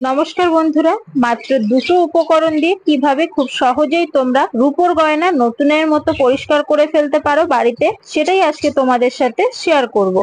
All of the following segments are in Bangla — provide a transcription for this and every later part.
নমস্কার বন্ধুরা, মাত্র দুটো উপকরণ দিয়ে কিভাবে খুব সহজেই তোমরা রূপোর গয়না নতুনের মতো পরিষ্কার করে ফেলতে পারো বাড়িতে, সেটাই আজকে তোমাদের সাথে শেয়ার করব।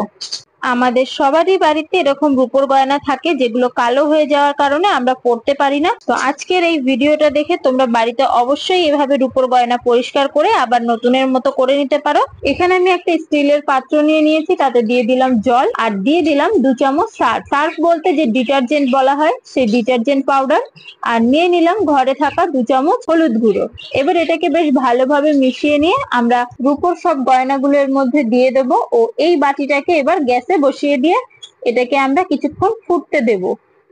আমাদের সবারই বাড়িতে এরকম রূপোর গয়না থাকে যেগুলো কালো হয়ে যাওয়ার কারণে আমরা পরতে পারি না। তো আজকের এই ভিডিওটা দেখে তোমরা বাড়িতে অবশ্যই এভাবে রূপোর গয়না পরিষ্কার করে আবার নতুনের মতো করে নিতে পারো। এখানে আমি একটা স্টিলের পাত্র নিয়ে নিয়েছি, তাতে দিয়ে দিলাম জল আর দিয়ে দিলাম 2 চামচ সার্ফ। সার্ফ বলতে যে ডিটারজেন্ট বলা হয় সেই ডিটারজেন্ট পাউডার, আর নিয়ে নিলাম ঘরে থাকা 2 চামচ হলুদ গুঁড়ো। এবার এটাকে বেশ ভালোভাবে মিশিয়ে নিয়ে আমরা রূপোর সব গয়নাগুলোর মধ্যে দিয়ে দেবো ও এই বাটিটাকে এবার গ্যাসে বসিয়ে দিয়ে এটাকে আমরা কিছুক্ষণ ফুটতে দেব।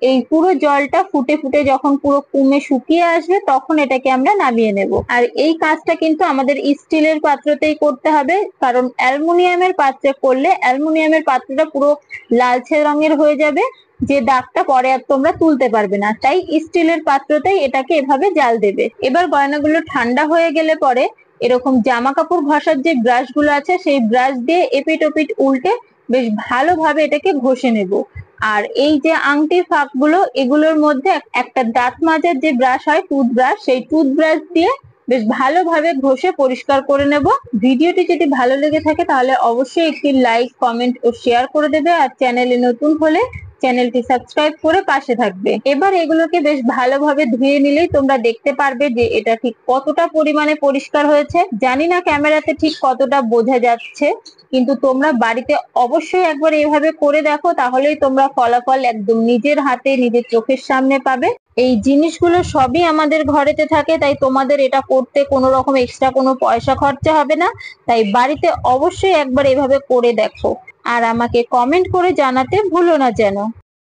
এই পুরো জলটা ফুটে ফুটে যখন পুরো কমে শুকিয়ে আসবে তখন এটাকে আমরা নামিয়ে নেব। আর এই কাজটা কিন্তু আমাদের স্টিলের পাত্রতেই করতে হবে, কারণ অ্যালুমিনিয়ামের পাত্রে করলে অ্যালুমিনিয়ামের পাত্রটা পুরো লালচে রঙের হয়ে যাবে, যে দাগটা পরে আর তোমরা তুলতে পারবে না। তাই স্টিলের পাত্রতেই এটাকে এভাবে জাল দেবে। এবার গয়নাগুলো ঠান্ডা হয়ে গেলে পরে এরকম জামা কাপড় ঘষার যে ব্রাশ গুলো আছে সেই ব্রাশ দিয়ে এপিট ওপিট উল্টে বেশ ভালোভাবে এটাকে ঘষে নেব। আর এই যে আংটির ফাঁকগুলো, এগুলোর মধ্যে একটা দাঁত মাজার যে ব্রাশ হয় টুথব্রাশ, সেই টুথব্রাশ দিয়ে বেশ ভালোভাবে ঘষে পরিষ্কার করে নেব। ভিডিওটি যদি ভালো লেগে থাকে তাহলে অবশ্যই একটি লাইক, কমেন্ট ও শেয়ার করে দেবে, আর চ্যানেলে নতুন হলে চ্যানেলটি সাবস্ক্রাইব করে পাশে থাকবে। এবার এগুলোকে বেশ ভালোভাবে ধুয়ে নিলেই তোমরা দেখতে পারবে যে এটা ঠিক কতটা পরিমাণে পরিষ্কার হয়েছে। জানি না ক্যামেরাতে ঠিক কতটা বোঝা যাচ্ছে, কিন্তু তোমরা বাড়িতে অবশ্যই একবার এভাবে করে দেখো, তাহলেই তোমরা ফলাফল একদম নিজের হাতে নিজের চোখের সামনে পাবে। এই জিনিসগুলো সবই আমাদের ঘরেতে থাকে, তাই তোমাদের এটা করতে কোনো রকম এক্সট্রা কোনো পয়সা খরচা হবে না। তাই বাড়িতে অবশ্যই একবার এভাবে করে দেখো আর আমাকে কমেন্ট করে জানাতে ভুলো না যেন।